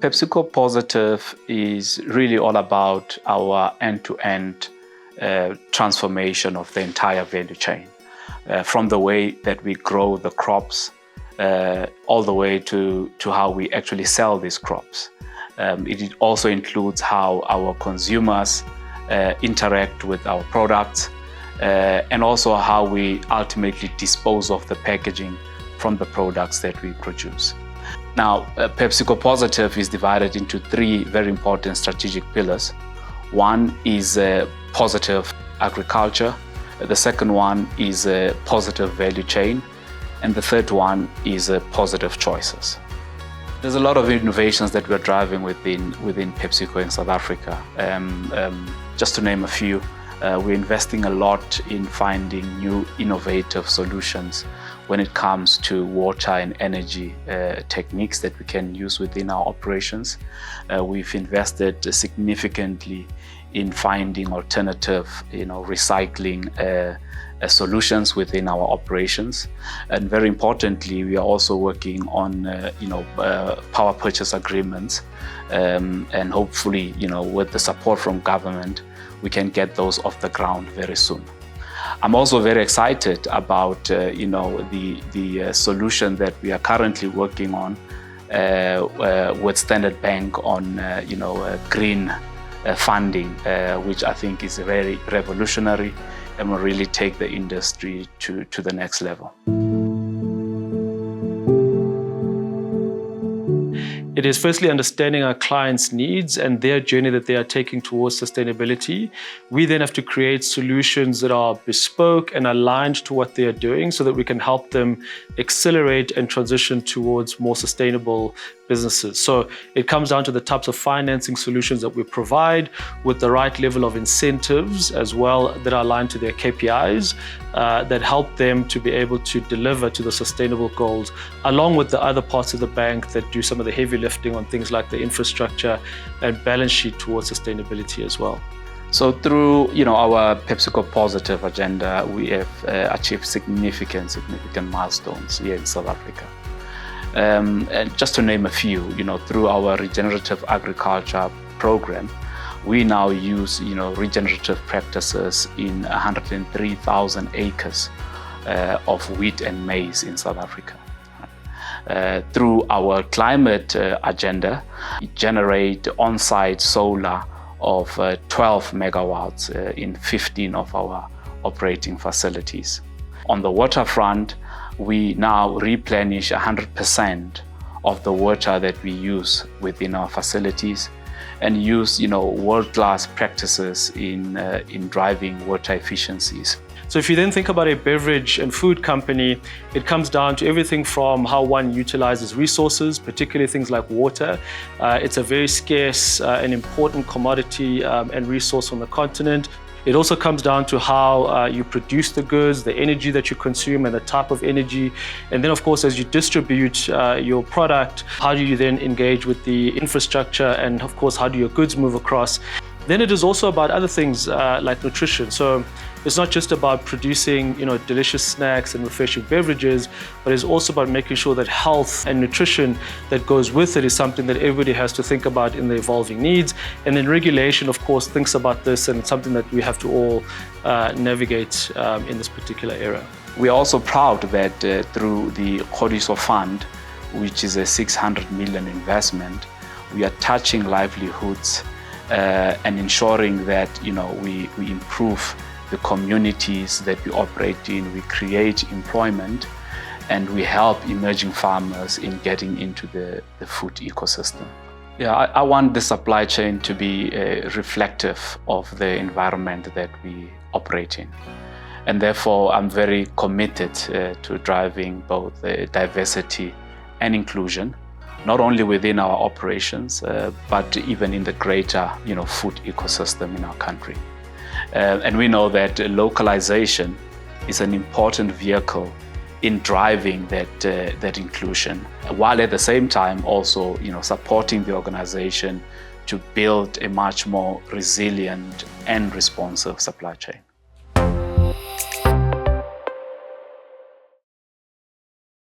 PepsiCo Positive is really all about our end-to-end transformation of the entire value chain, from the way that we grow the crops all the way to how we actually sell these crops. It also includes how our consumers interact with our products, and also how we ultimately dispose of the packaging from the products that we produce. Now, PepsiCo Positive is divided into three very important strategic pillars. One is positive agriculture, the second one is positive value chain, and the third one is positive choices. There's a lot of innovations that we're driving within PepsiCo in South Africa. Just to name a few, we're investing a lot in finding new innovative solutions when it comes to water and energy techniques that we can use within our operations. We've invested significantly in finding alternative, recycling solutions within our operations. And very importantly, we are also working on, power purchase agreements, and hopefully, with the support from government, we can get those off the ground very soon. I'm also very excited about the solution that we are currently working on with Standard Bank on green funding, which I think is very revolutionary and will really take the industry to the next level. It is firstly understanding our clients' needs and their journey that they are taking towards sustainability. We then have to create solutions that are bespoke and aligned to what they are doing so that we can help them accelerate and transition towards more sustainable businesses. So it comes down to the types of financing solutions that we provide with the right level of incentives as well that are aligned to their KPIs that help them to be able to deliver to the sustainable goals, along with the other parts of the bank that do some of the heavy lifting on things like the infrastructure and balance sheet towards sustainability as well. So through our PepsiCo Positive agenda, we have achieved significant milestones here in South Africa. And just to name a few, through our regenerative agriculture program, we now use regenerative practices in 103,000 acres of wheat and maize in South Africa. Through our climate agenda, we generate on-site solar of 12 megawatts in 15 of our operating facilities. On the water front, we now replenish 100% of the water that we use within our facilities and use world-class practices in driving water efficiencies. So if you then think about a beverage and food company, it comes down to everything from how one utilizes resources, particularly things like water. It's a very scarce and important commodity and resource on the continent. It also comes down to how you produce the goods, the energy that you consume and the type of energy. And then of course, as you distribute your product, how do you then engage with the infrastructure, and of course, how do your goods move across? Then it is also about other things like nutrition. So it's not just about producing delicious snacks and refreshing beverages, but it's also about making sure that health and nutrition that goes with it is something that everybody has to think about in the evolving needs. And then regulation, of course, thinks about this, and it's something that we have to all navigate in this particular era. We are also proud that through the Khodiso Fund, which is a 600 million investment, we are touching livelihoods and ensuring that we improve the communities that we operate in, we create employment, and we help emerging farmers in getting into the food ecosystem. Yeah, I want the supply chain to be reflective of the environment that we operate in. And therefore, I'm very committed to driving both diversity and inclusion, not only within our operations, but even in the greater food ecosystem in our country. And we know that localization is an important vehicle in driving that inclusion, while at the same time also supporting the organization to build a much more resilient and responsive supply chain.